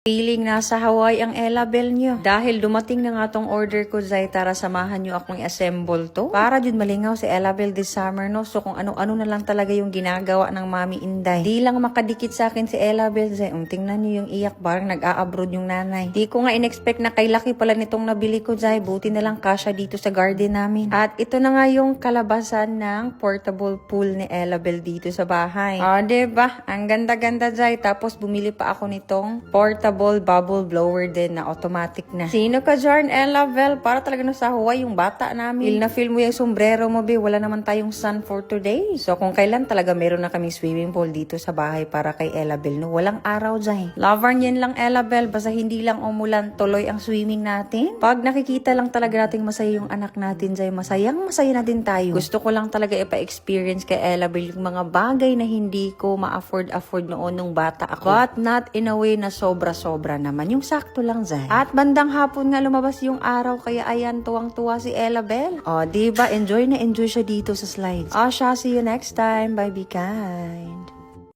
Feeling nasa Hawaii ang Ella Bell nyo. Dahil dumating na nga tong order ko, Zay, tara samahan nyo akong i-assemble to. Para dyan malingaw si Ella Bell this summer, no? So kung ano-ano na lang talaga yung ginagawa ng Mami Inday. Di lang makadikit sa akin si Ella Bell, Zay. Tingnan nyo yung iyak, parang nag-a-abroad yung nanay. Di ko nga in-expect na kay laki pala nitong nabili ko, Zay. Buti na lang kasya dito sa garden namin. At ito na nga yung kalabasan ng portable pool ni Ella Bell dito sa bahay. Diba? Ang ganda-ganda, Zay. Tapos bumili pa ako nitong portable bubble blower din na automatic na. Sino ka dyan, Ella Bell? Para talaga na sa Hawaii yung bata namin. Feel mo yung sombrero mo, be. Wala naman tayong sun for today. So kung kailan talaga meron na kaming swimming pool dito sa bahay para kay Ella Bell, no? Walang araw dyan. Lover niyan lang, Ella Bell. Basta hindi lang umulan, tuloy ang swimming natin. Pag nakikita lang talaga nating masaya yung anak natin dyan, masaya na din tayo. Gusto ko lang talaga ipa-experience kay Ella Bell yung mga bagay na hindi ko ma-afford noon nung bata ako. But not in a way na sobra naman. Yung sakto lang, Zay. At bandang hapon nga lumabas yung araw, kaya ayan, tuwang-tuwa si Ella Bell. Diba? Enjoy na enjoy siya dito sa slides. Siya, see you next time. Bye, be kind.